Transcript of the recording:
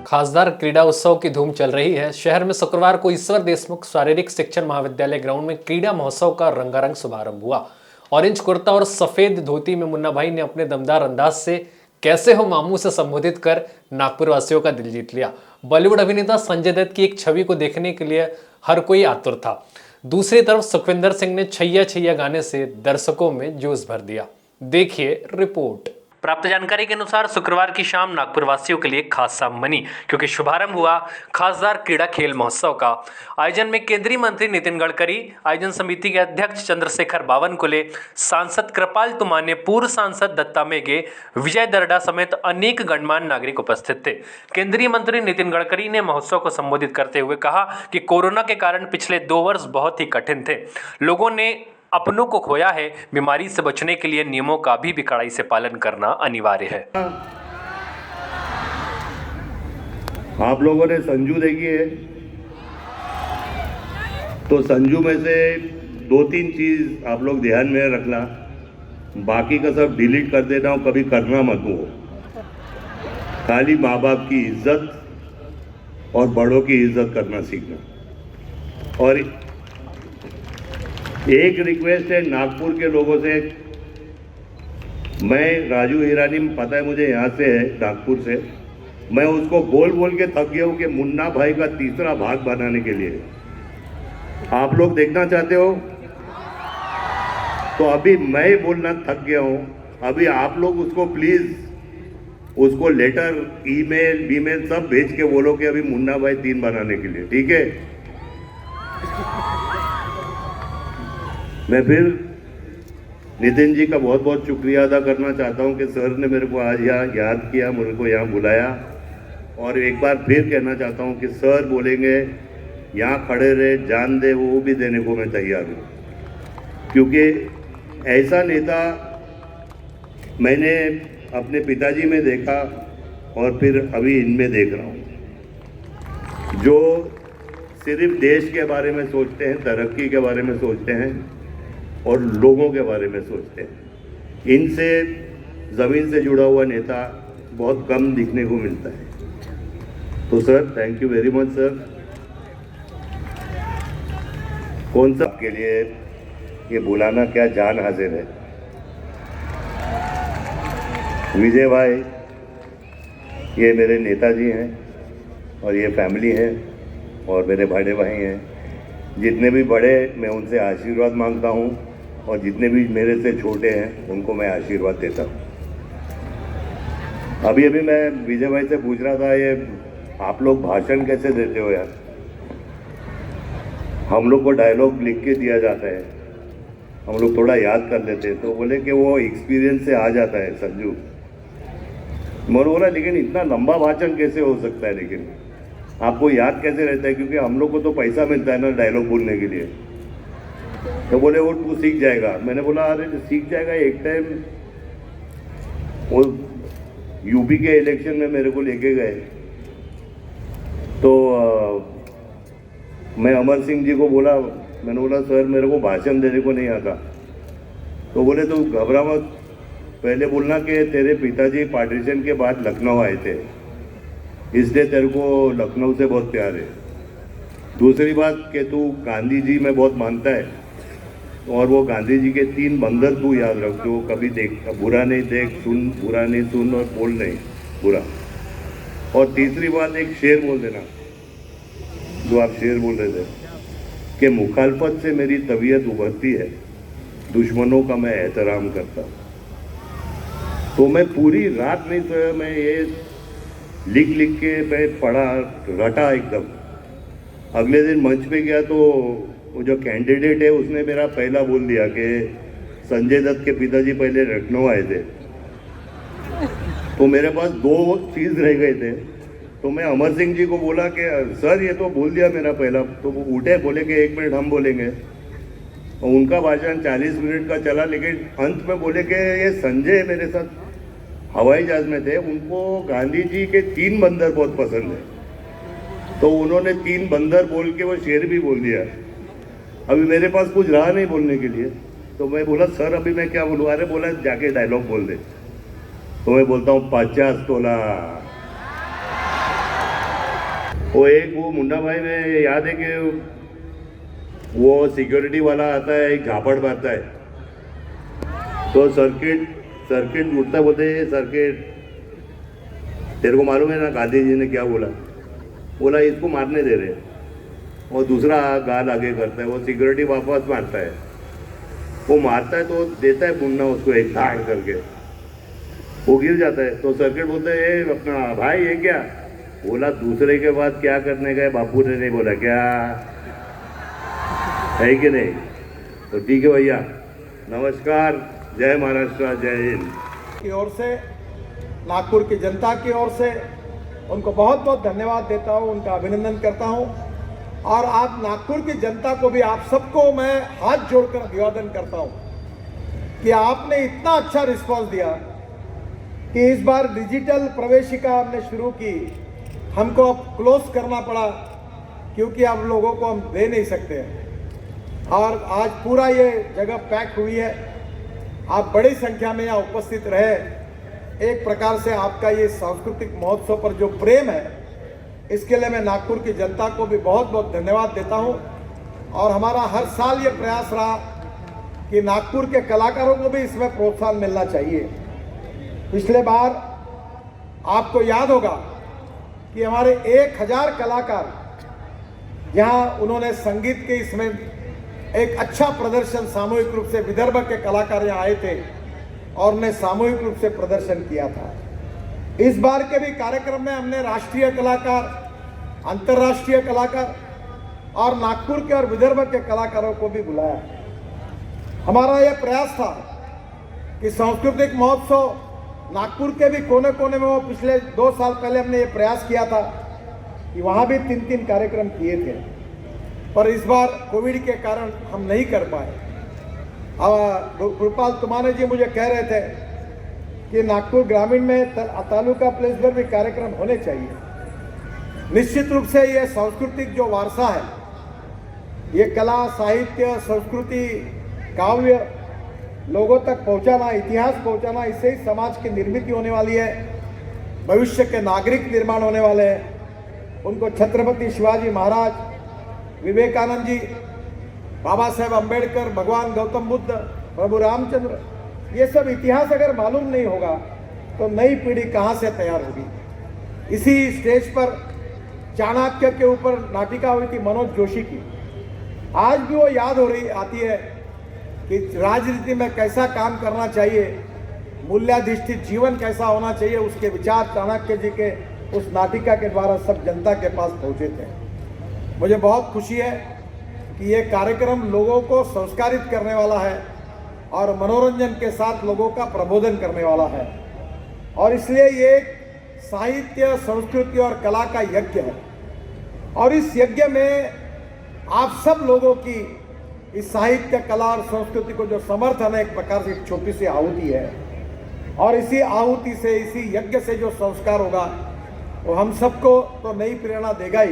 खासदार क्रीड़ा उत्सव की धूम चल रही है। शहर में शुक्रवार को ईश्वर देशमुख शारीरिक शिक्षण महाविद्यालय ग्राउंड में क्रीड़ा महोत्सव का रंगारंग शुभारंभ हुआ। ऑरेंज कुर्ता और सफेद धोती में मुन्ना भाई ने अपने दमदार अंदाज से कैसे हो मामू से संबोधित कर नागपुर वासियों का दिल जीत लिया। बॉलीवुड अभिनेता संजय दत्त की एक छवि को देखने के लिए हर कोई आतुर था। दूसरी तरफ सुखविंदर सिंह ने छैया छैया गाने से दर्शकों में जोश भर दिया। देखिए रिपोर्ट। प्राप्त जानकारी के अनुसार शुक्रवार की शाम नागपुर वासियों के लिए खास शाम बनी, क्योंकि शुभारंभ हुआ खासदार क्रीड़ा खेल महोत्सव का। आयोजन में केंद्रीय मंत्री नितिन गडकरी, आयोजन समिति के अध्यक्ष चंद्रशेखर बावनकुले, सांसद कृपाल तुमाने, पूर्व सांसद दत्ता मेघे, विजय दर्डा समेत अनेक गणमान्य नागरिक उपस्थित थे। केंद्रीय मंत्री नितिन गडकरी ने महोत्सव को संबोधित करते हुए कहा कि कोरोना के कारण पिछले 2 वर्ष बहुत ही कठिन थे। लोगों ने अपनों को खोया है। बीमारी से बचने के लिए नियमों का भी कड़ाई से पालन करना अनिवार्य है। आप लोगों ने संजू देखी है, तो संजू में से 2-3 चीज आप लोग ध्यान में रखना, बाकी का सब डिलीट कर देना और कभी करना मत हो। खाली माँ बाप की इज्जत और बड़ों की इज्जत करना सीखना। और एक रिक्वेस्ट है नागपुर के लोगों से, मैं राजू हिरानी, पता है मुझे यहाँ से है नागपुर से, मैं उसको बोल बोल के थक गया हूँ कि मुन्ना भाई का तीसरा भाग बनाने के लिए आप लोग देखना चाहते हो, तो अभी मैं बोलना थक गया हूँ। अभी आप लोग उसको प्लीज उसको लेटर, ईमेल सब भेज के बोलो कि अभी मुन्ना भाई 3 बनाने के लिए, ठीक है। मैं फिर नितिन जी का बहुत बहुत शुक्रिया अदा करना चाहता हूं कि सर ने मेरे को आज यहाँ याद किया, मेरे को यहाँ बुलाया। और एक बार फिर कहना चाहता हूं कि सर बोलेंगे यहाँ खड़े रहे, जान दे, वो भी देने को मैं तैयार हूँ, क्योंकि ऐसा नेता मैंने अपने पिताजी में देखा और फिर अभी इनमें देख रहा हूँ, जो सिर्फ देश के बारे में सोचते हैं, तरक्की के बारे में सोचते हैं और लोगों के बारे में सोचते हैं। इनसे ज़मीन से जुड़ा हुआ नेता बहुत कम दिखने को मिलता है। तो sir, thank you very much sir. कौन सा आपके लिए ये बुलाना क्या जान हाजिर है। विजय भाई ये मेरे नेताजी हैं और ये फैमिली है और मेरे बड़े भाई हैं। जितने भी बड़े, मैं उनसे आशीर्वाद मांगता हूँ और जितने भी मेरे से छोटे हैं उनको मैं आशीर्वाद देता हूँ। अभी मैं विजय भाई से पूछ रहा था, ये आप लोग भाषण कैसे देते हो यार। हम लोग को डायलॉग लिख के दिया जाता है, हम लोग थोड़ा याद कर लेते हैं। तो बोले कि वो एक्सपीरियंस से आ जाता है संजू। मैंने बोला लेकिन इतना लंबा भाषण कैसे हो सकता है, लेकिन आपको याद कैसे रहता है, क्योंकि हम लोग को तो पैसा मिलता है ना डायलॉग बोलने के लिए। तो बोले वो तू सीख जाएगा। मैंने बोला अरे सीख जाएगा। एक टाइम वो यूपी के इलेक्शन में मेरे को लेके गए, तो मैं अमर सिंह जी को बोला, मैंने बोला सर मेरे को भाषण देने को नहीं आता। तो बोले तू घबरा मत, पहले बोलना कि तेरे पिताजी पार्टीशन के बाद लखनऊ आए थे, इसलिए तेरे को लखनऊ से बहुत प्यार है। दूसरी बात कि तू गांधी जी में बहुत मानता है और वो गांधी जी के 3 बंदर तू याद रख, जो कभी देख बुरा नहीं देख, सुन बुरा नहीं सुन और बोल नहीं बुरा। और तीसरी बात एक शेर बोल देना, जो आप शेर बोल रहे थे कि मुखालफत से मेरी तबीयत उभरती है, दुश्मनों का मैं एहतराम करता। तो मैं पूरी रात नहीं सोया, मैं ये लिख के मैं पढ़ा, रटा एकदम। अगले दिन मंच पे गया तो वो जो कैंडिडेट है उसने मेरा पहला बोल दिया कि संजय दत्त के पिताजी पहले लखनऊ आए थे। तो मेरे पास 2 चीज़ रह गए थे। तो मैं अमर सिंह जी को बोला कि सर ये तो बोल दिया मेरा पहला। तो वो उठे, बोले कि 1 मिनट हम बोलेंगे। और उनका भाषण 40 मिनट का चला, लेकिन अंत में बोले कि ये संजय मेरे साथ हवाई जहाज में थे, उनको गांधी जी के 3 बंदर बहुत पसंद है। तो उन्होंने 3 बंदर बोल के वो शेर भी बोल दिया। अभी मेरे पास कुछ रहा नहीं बोलने के लिए, तो मैं बोला सर अभी मैं क्या बोलूँ। अरे बोला जाके डायलॉग बोल दे। तो मैं बोलता हूँ 50 तोला वो मुन्ना भाई में याद है कि वो सिक्योरिटी वाला आता है, एक झापड़ मारता है, तो सर्किट उठता, बोलते सर्किट, तेरे को मालूम है ना गांधी जी ने क्या बोला इसको मारने दे रहे, और दूसरा गाल आगे करता है, वो सिक्योरिटी वापस मारता है, वो मारता है तो देता है मुन्ना उसको एक धाड़ करके, वो गिर जाता है। तो सर्किट बोलता है अपना भाई ये क्या, बोला दूसरे के बाद क्या करने का है, बापू ने नहीं बोला क्या, है कि नहीं। तो ठीक है भैया, नमस्कार, जय महाराष्ट्र, जय हिंद। की ओर से, नागपुर की जनता की ओर से उनको बहुत बहुत धन्यवाद देता हूँ, उनका अभिनंदन करता हूँ। और आप नागपुर की जनता को भी, आप सबको मैं हाथ जोड़कर अभिवादन करता हूँ कि आपने इतना अच्छा रिस्पांस दिया कि इस बार डिजिटल प्रवेशिका हमने शुरू की, हमको अब क्लोज करना पड़ा क्योंकि अब लोगों को हम दे नहीं सकते हैं। और आज पूरा ये जगह पैक हुई है, आप बड़ी संख्या में यहाँ उपस्थित रहे। एक प्रकार से आपका ये सांस्कृतिक महोत्सव पर जो प्रेम है, इसके लिए मैं नागपुर की जनता को भी बहुत बहुत धन्यवाद देता हूँ। और हमारा हर साल ये प्रयास रहा कि नागपुर के कलाकारों को भी इसमें प्रोत्साहन मिलना चाहिए। पिछले बार आपको याद होगा कि हमारे 1000 कलाकार, जहाँ उन्होंने संगीत के इसमें एक अच्छा प्रदर्शन सामूहिक रूप से, विदर्भ के कलाकार यहाँ आए थे और उन्हें सामूहिक रूप से प्रदर्शन किया था। इस बार के भी कार्यक्रम में हमने राष्ट्रीय कलाकार, अंतर्राष्ट्रीय कलाकार और नागपुर के और विदर्भ के कलाकारों को भी बुलाया। हमारा यह प्रयास था कि सांस्कृतिक महोत्सव नागपुर के भी कोने कोने में, वो पिछले 2 साल पहले हमने ये प्रयास किया था कि वहाँ भी 3-3 कार्यक्रम किए थे, पर इस बार कोविड के कारण हम नहीं कर पाए। गोपाल तुमाने जी मुझे कह रहे थे कि नागपुर ग्रामीण में तालुका प्लेस पर भी कार्यक्रम होने चाहिए। निश्चित रूप से ये सांस्कृतिक जो वारसा है, ये कला, साहित्य, संस्कृति, काव्य लोगों तक पहुंचाना, इतिहास पहुंचाना, इससे ही समाज की निर्मित होने वाली है, भविष्य के नागरिक निर्माण होने वाले हैं। उनको छत्रपति शिवाजी महाराज, विवेकानंद जी, बाबा साहेब अम्बेडकर, भगवान गौतम बुद्ध, प्रभु रामचंद्र, ये सब इतिहास अगर मालूम नहीं होगा तो नई पीढ़ी कहाँ से तैयार होगी। इसी स्टेज पर चाणक्य के ऊपर नाटिका हुई थी मनोज जोशी की। आज भी वो याद हो रही आती है कि राजनीति में कैसा काम करना चाहिए, मूल्याधिष्ठित जीवन कैसा होना चाहिए, उसके विचार चाणक्य जी के उस नाटिका के द्वारा सब जनता के पास पहुँचे थे। मुझे बहुत खुशी है कि ये कार्यक्रम लोगों को संस्कारित करने वाला है और मनोरंजन के साथ लोगों का प्रबोधन करने वाला है, और इसलिए ये साहित्य, संस्कृति और कला का यज्ञ है। और इस यज्ञ में आप सब लोगों की इस साहित्य, कला और संस्कृति को जो समर्थन है, एक प्रकार से एक छोटी सी आहुति है, और इसी आहुति से, इसी यज्ञ से जो संस्कार होगा वो हम सबको तो नई प्रेरणा देगा ही,